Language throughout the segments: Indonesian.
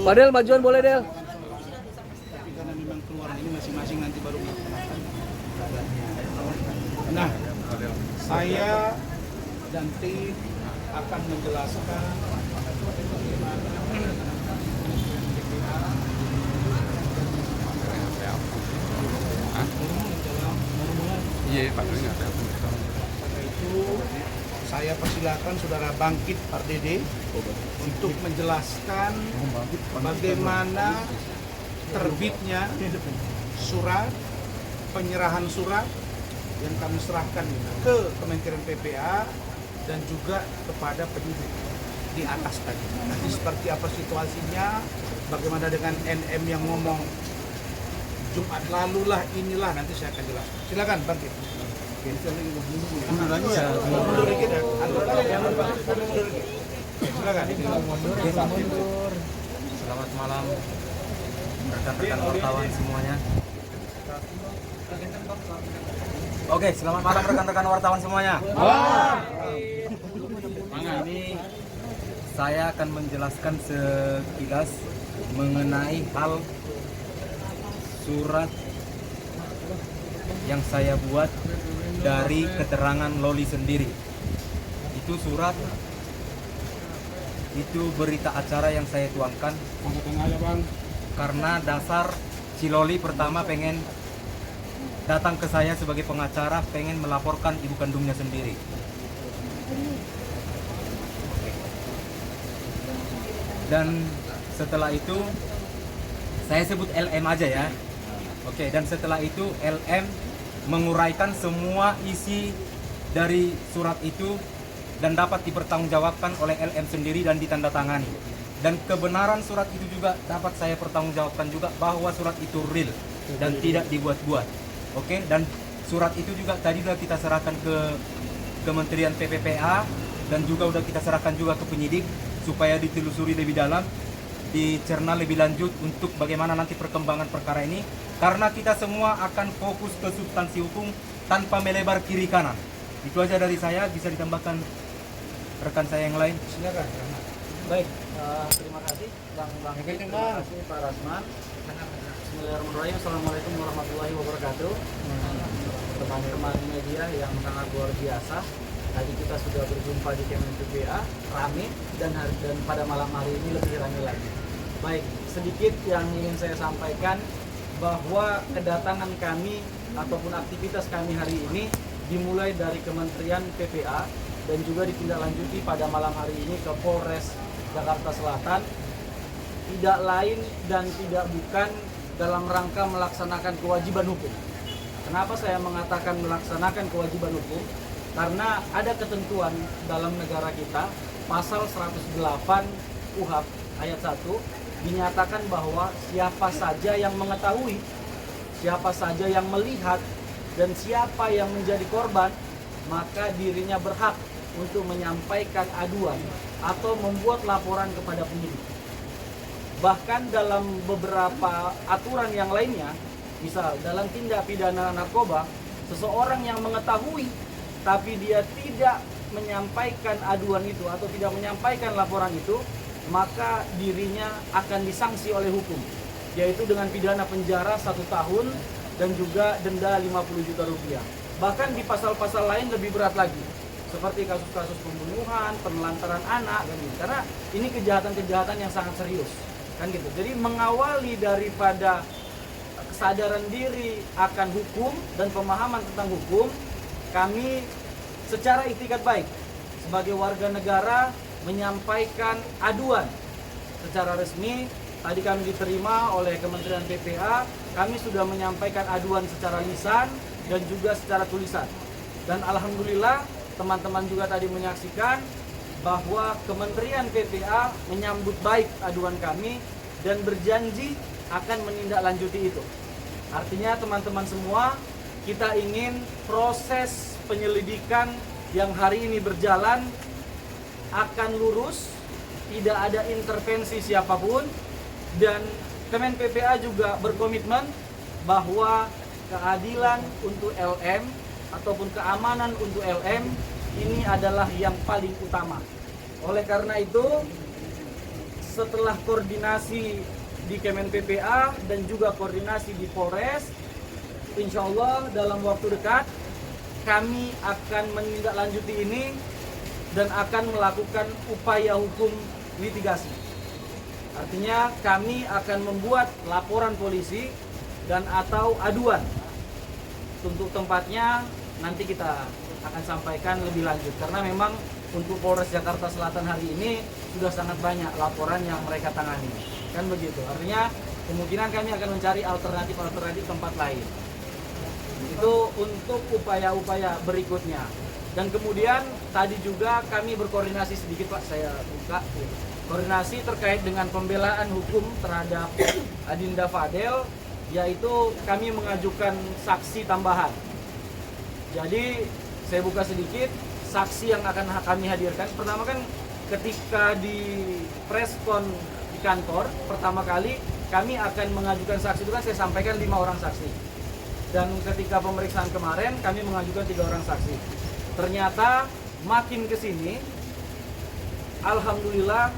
Padel majuan boleh Del. Tapi karena memang keluar ini masing-masing nanti baru melaksanakan adatnya. Nah, saya dan tim akan menjelaskan bagaimana Iya, Pak Dede nggak ada. Karena itu saya persilakan saudara Bangkit Pak Dede untuk menjelaskan bagaimana terbitnya surat penyerahan surat yang kami serahkan ke Kementerian PPA dan juga kepada penyidik di atas tadi. Nanti seperti apa situasinya, bagaimana dengan NM yang ngomong Jumat lalu lah inilah, nanti saya akan jelaskan. Silakan Bangkit. Mundur lagi ya. Mundur dikit ya. Mundur dikit. Silakan. Selamat malam rekan-rekan wartawan semuanya. Oke, selamat malam rekan-rekan wartawan semuanya. Ini saya akan menjelaskan sekilas mengenai hal surat yang saya buat dari keterangan Loli sendiri. Itu surat, itu berita acara yang saya tuangkan karena dasar si Loli pertama pengen datang ke saya sebagai pengacara, pengen melaporkan ibu kandungnya sendiri. Dan setelah itu saya sebut LM aja ya. Oke, dan setelah itu LM menguraikan semua isi dari surat itu dan dapat dipertanggungjawabkan oleh LM sendiri dan ditandatangani. Dan kebenaran surat itu juga dapat saya pertanggungjawabkan juga bahwa surat itu real dan tidak dibuat-buat. Oke, dan surat itu juga tadi sudah kita serahkan ke Kementerian PPPA dan juga sudah kita serahkan juga ke penyidik supaya ditelusuri lebih dalam, dicerna lebih lanjut untuk bagaimana nanti perkembangan perkara ini, karena kita semua akan fokus ke substansi hukum tanpa melebar kiri kanan. Itu aja dari saya, bisa ditambahkan rekan saya yang lain. Silakan. Baik, terima kasih Bang Bangkit, terima kasih Pak Rasman. Bismillahirrahmanirrahim. Assalamualaikum warahmatullahi wabarakatuh. Teman-teman media yang sangat luar biasa. Tadi kita sudah berjumpa di Kemen PPA, rame, dan pada malam hari ini lebih rame lagi. Baik, sedikit yang ingin saya sampaikan bahwa kedatangan kami ataupun aktivitas kami hari ini dimulai dari Kementerian PPA dan juga ditindaklanjuti pada malam hari ini ke Polres Jakarta Selatan, tidak lain dan tidak bukan dalam rangka melaksanakan kewajiban hukum. Kenapa saya mengatakan melaksanakan kewajiban hukum? Karena ada ketentuan dalam negara kita, pasal 108 KUHP ayat 1 dinyatakan bahwa siapa saja yang mengetahui, siapa saja yang melihat, dan siapa yang menjadi korban, maka dirinya berhak untuk menyampaikan aduan atau membuat laporan kepada penyidik. Bahkan dalam beberapa aturan yang lainnya, misal dalam tindak pidana narkoba, seseorang yang mengetahui tapi dia tidak menyampaikan aduan itu atau tidak menyampaikan laporan itu, maka dirinya akan disanksi oleh hukum, yaitu dengan pidana penjara 1 tahun dan juga denda 50 juta rupiah. Bahkan di pasal-pasal lain lebih berat lagi, seperti kasus-kasus pembunuhan, penelantaran anak, kan gitu. Karena ini kejahatan-kejahatan yang sangat serius, kan gitu. Jadi mengawali daripada kesadaran diri akan hukum dan pemahaman tentang hukum, kami secara itikat baik sebagai warga negara menyampaikan aduan secara resmi. Tadi kami diterima oleh Kementerian PPA, kami sudah menyampaikan aduan secara lisan dan juga secara tulisan. Dan alhamdulillah teman-teman juga tadi menyaksikan bahwa Kementerian PPA menyambut baik aduan kami dan berjanji akan menindaklanjuti itu. Artinya teman-teman semua, kita ingin proses penyelidikan yang hari ini berjalan akan lurus, tidak ada intervensi siapapun, dan Kemen PPA juga berkomitmen bahwa keadilan untuk LM ataupun keamanan untuk LM ini adalah yang paling utama. Oleh karena itu, setelah koordinasi di Kemen PPA dan juga koordinasi di Polres, insya Allah dalam waktu dekat kami akan menindaklanjuti ini dan akan melakukan upaya hukum litigasi. Artinya kami akan membuat laporan polisi dan atau aduan. Untuk tempatnya nanti kita akan sampaikan lebih lanjut, karena memang untuk Polres Jakarta Selatan hari ini sudah sangat banyak laporan yang mereka tangani, kan begitu. Artinya kemungkinan kami akan mencari alternatif tempat lain. Itu untuk upaya-upaya berikutnya. Dan kemudian tadi juga kami berkoordinasi sedikit Pak, saya buka koordinasi terkait dengan pembelaan hukum terhadap Adinda Fadel, yaitu kami mengajukan saksi tambahan. Jadi saya buka sedikit saksi yang akan kami hadirkan. Pertama kan ketika di preskon di kantor pertama kali kami akan mengajukan saksi itu kan saya sampaikan 5 orang saksi. Dan ketika pemeriksaan kemarin kami mengajukan 3 orang saksi. Ternyata makin kesini, alhamdulillah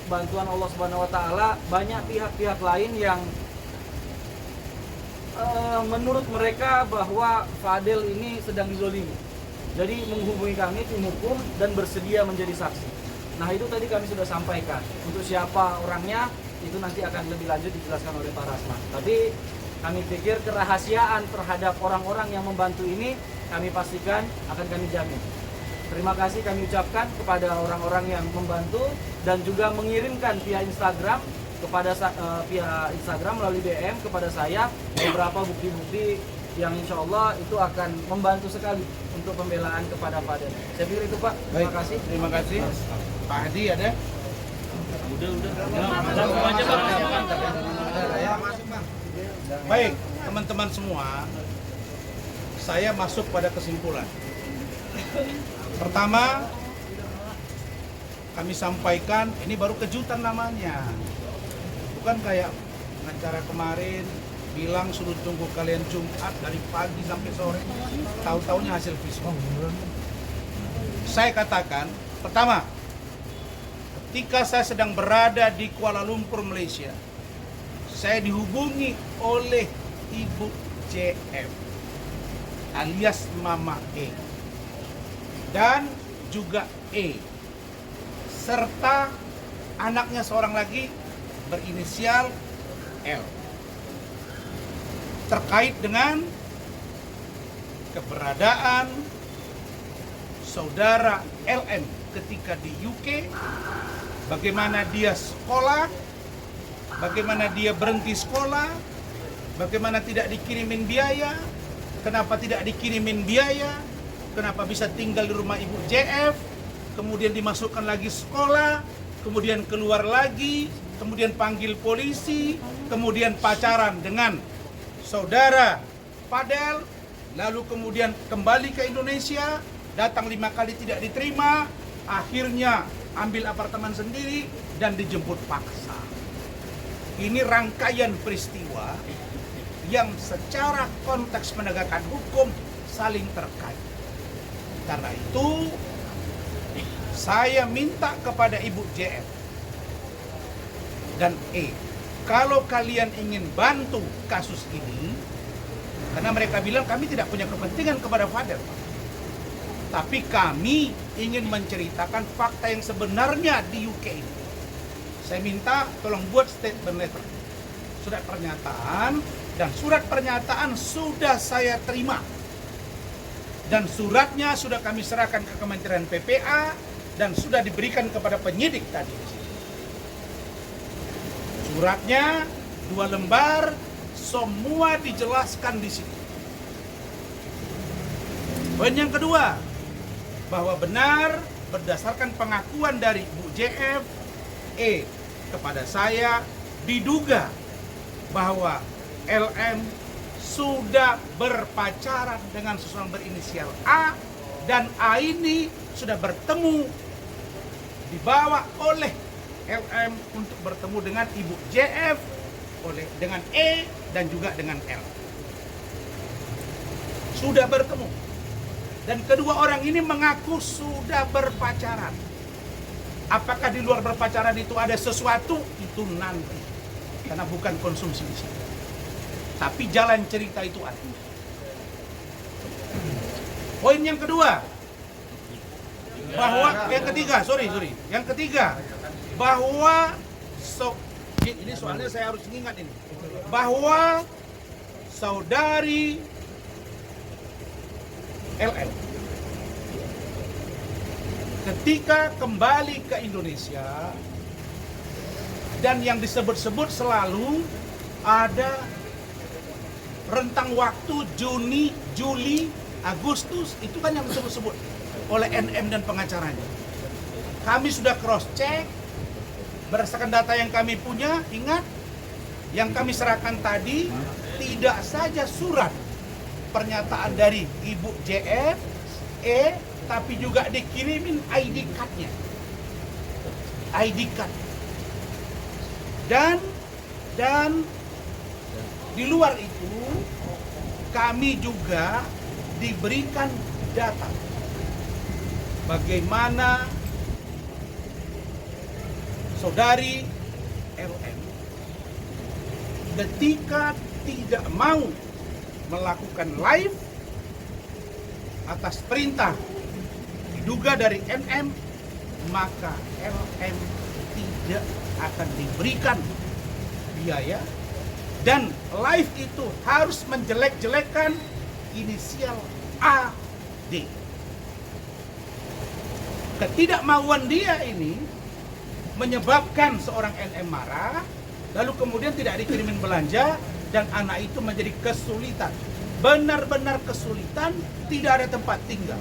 bantuan Allah Subhanahu Wa Taala banyak pihak-pihak lain yang menurut mereka bahwa Fadel ini sedang dizolimi. Jadi menghubungi kami tim hukum dan bersedia menjadi saksi. Nah itu tadi kami sudah sampaikan. Untuk siapa orangnya itu nanti akan lebih lanjut dijelaskan oleh Pak Rasman. Tapi kami pikir kerahasiaan terhadap orang-orang yang membantu ini kami pastikan akan kami jamin. Terima kasih kami ucapkan kepada orang-orang yang membantu dan juga mengirimkan via Instagram kepada via Instagram melalui DM kepada saya beberapa bukti-bukti yang insya Allah itu akan membantu sekali untuk pembelaan kepada Fadel. Saya pikir itu Pak. Terima kasih. Terima kasih. Pak Hadi ada? Baik, teman-teman semua, saya masuk pada kesimpulan. Pertama, kami sampaikan ini baru kejutan namanya. Bukan kayak acara kemarin bilang suruh tunggu kalian Jumat dari pagi sampai sore, tahu-taunya hasil visum. Saya katakan, pertama, ketika saya sedang berada di Kuala Lumpur, Malaysia, saya dihubungi oleh Ibu JF alias Mama E dan juga E serta anaknya seorang lagi berinisial L terkait dengan keberadaan saudara LM ketika di UK, bagaimana dia sekolah, bagaimana dia berhenti sekolah, bagaimana tidak dikirimin biaya, kenapa tidak dikirimin biaya, kenapa bisa tinggal di rumah Ibu JF, kemudian dimasukkan lagi sekolah, kemudian keluar lagi, kemudian panggil polisi, kemudian pacaran dengan saudara Fadel, lalu kemudian kembali ke Indonesia, datang 5 kali tidak diterima, akhirnya ambil apartemen sendiri dan dijemput paksa. Ini rangkaian peristiwa yang secara konteks penegakan hukum saling terkait. Karena itu saya minta kepada Ibu JF dan E, kalau kalian ingin bantu kasus ini, karena mereka bilang kami tidak punya kepentingan kepada Fadel, tapi kami ingin menceritakan fakta yang sebenarnya di UK ini. Saya minta tolong buat statement letter, surat pernyataan, dan surat pernyataan sudah saya terima. Dan suratnya sudah kami serahkan ke Kementerian PPA dan sudah diberikan kepada penyidik tadi. Suratnya 2 lembar, semua dijelaskan di situ. Poin yang kedua, bahwa benar berdasarkan pengakuan dari Bu JF, E kepada saya, diduga bahwa LM sudah berpacaran dengan seseorang berinisial A, dan A ini sudah bertemu, dibawa oleh LM untuk bertemu dengan Ibu JF, dengan E dan juga dengan L. Sudah bertemu. Dan kedua orang ini mengaku sudah berpacaran. Apakah di luar berpacaran itu ada sesuatu? Itu nanti. Karena bukan konsumsi di sini. Tapi jalan cerita itu ada. Poin yang kedua, bahwa yang ketiga, yang ketiga, bahwa ini soalnya saya harus ingat ini, bahwa saudari LM ketika kembali ke Indonesia, dan yang disebut-sebut selalu ada rentang waktu Juni, Juli, Agustus, itu kan yang disebut-sebut oleh NM dan pengacaranya. Kami sudah cross check berdasarkan data yang kami punya. Ingat, yang kami serahkan tadi tidak saja surat pernyataan dari Ibu JF, tapi juga dikirimin ID card-nya. ID card. Dan di luar itu kami juga diberikan data bagaimana saudari LM ketika tidak mau melakukan live atas perintah diduga dari NM, maka LM tidak akan diberikan biaya, dan live itu harus menjelek-jelekan inisial AD. Ketidakmauan dia ini menyebabkan seorang NM marah, lalu kemudian tidak dikirimin belanja, dan anak itu menjadi kesulitan. Benar-benar kesulitan, tidak ada tempat tinggal.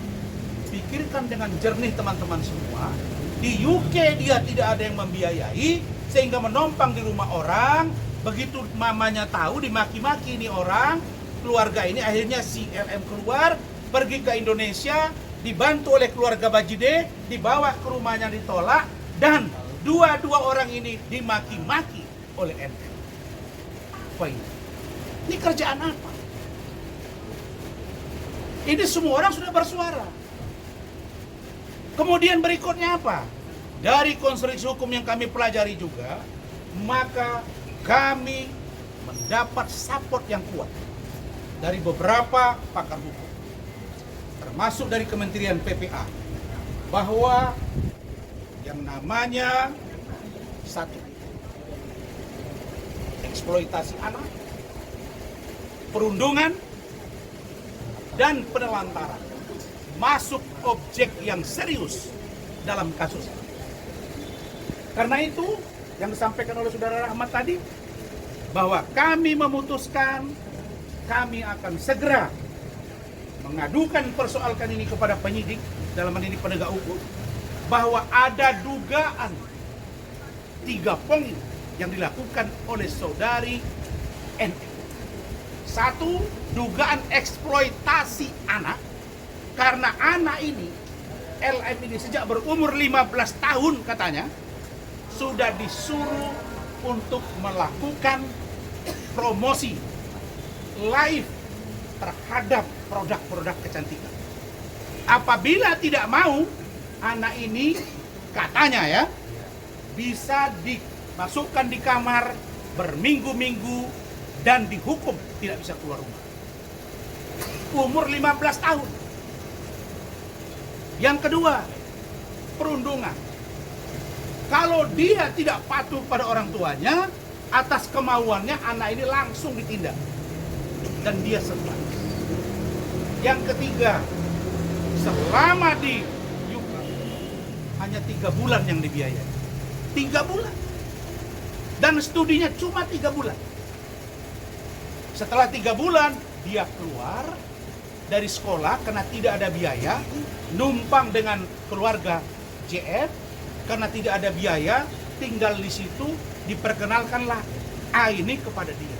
Pikirkan dengan jernih teman-teman semua. Di UK dia tidak ada yang membiayai, sehingga menompang di rumah orang. Begitu mamanya tahu, dimaki-maki ini orang, keluarga ini, akhirnya si LM keluar, pergi ke Indonesia, dibantu oleh keluarga Bajide, dibawa ke rumahnya, ditolak, dan dua orang ini dimaki-maki oleh NM. Apa ini? Ini kerjaan apa? Ini semua orang sudah bersuara. Kemudian berikutnya apa? Dari konstruksi hukum yang kami pelajari juga, maka kami mendapat support yang kuat dari beberapa pakar hukum, termasuk dari Kementerian PPA, bahwa yang namanya satu, eksploitasi anak, perundungan, dan penelantaran masuk objek yang serius dalam kasus ini. Karena itu yang disampaikan oleh Saudara Rahmat tadi, bahwa kami memutuskan kami akan segera mengadukan persoalkan ini kepada penyidik, dalam hal ini penegak hukum, bahwa ada dugaan 3 poin yang dilakukan oleh saudari NM. 1, dugaan eksploitasi anak, karena anak ini, LM ini sejak berumur 15 tahun katanya, sudah disuruh untuk melakukan promosi live terhadap produk-produk kecantikan. Apabila tidak mau, anak ini katanya ya, bisa dimasukkan di kamar berminggu-minggu dan dihukum tidak bisa keluar rumah. Umur 15 tahun. Yang kedua, perundungan. Kalau dia tidak patuh pada orang tuanya, atas kemauannya anak ini langsung ditindak. Dan dia stres. Yang ketiga, selama di UK hanya 3 bulan yang dibiayai. 3 bulan. Dan studinya cuma 3 bulan. Setelah 3 bulan, dia keluar dari sekolah karena tidak ada biaya, numpang dengan keluarga JF, karena tidak ada biaya, tinggal di situ, diperkenalkanlah A ini kepada dia.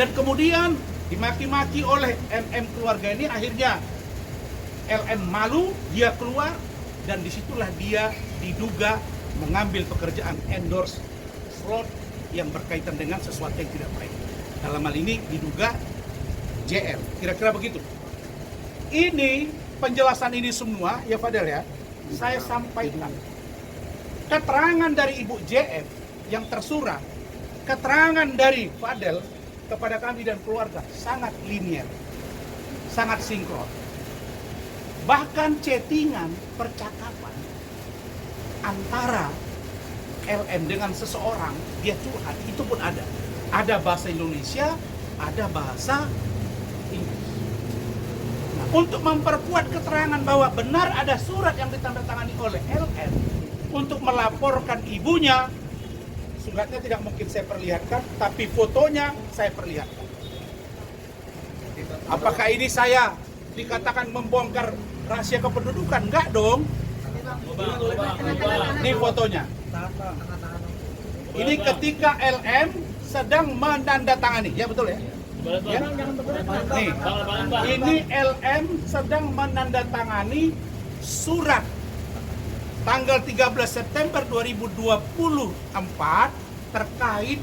Dan kemudian dimaki-maki oleh MM keluarga ini, akhirnya LM malu, dia keluar, dan disitulah dia diduga mengambil pekerjaan endorse slot yang berkaitan dengan sesuatu yang tidak baik. Dalam hal ini diduga JR, kira-kira begitu. Ini penjelasan ini semua ya Fadel ya, saya sampaikan keterangan dari Ibu JF yang tersurat, keterangan dari Fadel kepada kami dan keluarga sangat linear, sangat sinkron. Bahkan chattingan, percakapan antara LM dengan seseorang, dia curhat, itu pun ada. Ada bahasa Indonesia, ada bahasa Inggris. Nah, untuk memperkuat keterangan bahwa benar ada surat yang ditandatangani oleh LM untuk melaporkan ibunya, suratnya tidak mungkin saya perlihatkan, tapi fotonya saya perlihatkan. Apakah ini saya dikatakan membongkar rahasia kependudukan? Enggak dong. Ini fotonya. Ini ketika LM sedang menandatangani, ya betul ya? Ya? Nih, ini LM sedang menandatangani surat tanggal 13 September 2024 terkait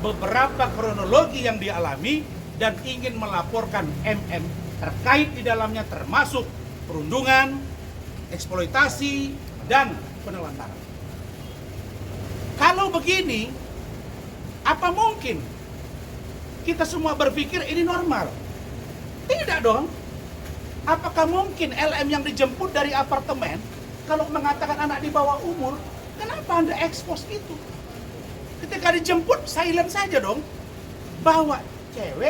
beberapa kronologi yang dialami dan ingin melaporkan MM terkait di dalamnya termasuk perundungan, eksploitasi, dan penelantaran. Kalau begini, apa mungkin kita semua berpikir ini normal? Tidak dong. Apakah mungkin LM yang dijemput dari apartemen kalau mengatakan anak di bawah umur, kenapa Anda expose itu? Ketika dijemput silent saja dong. Bahwa cewek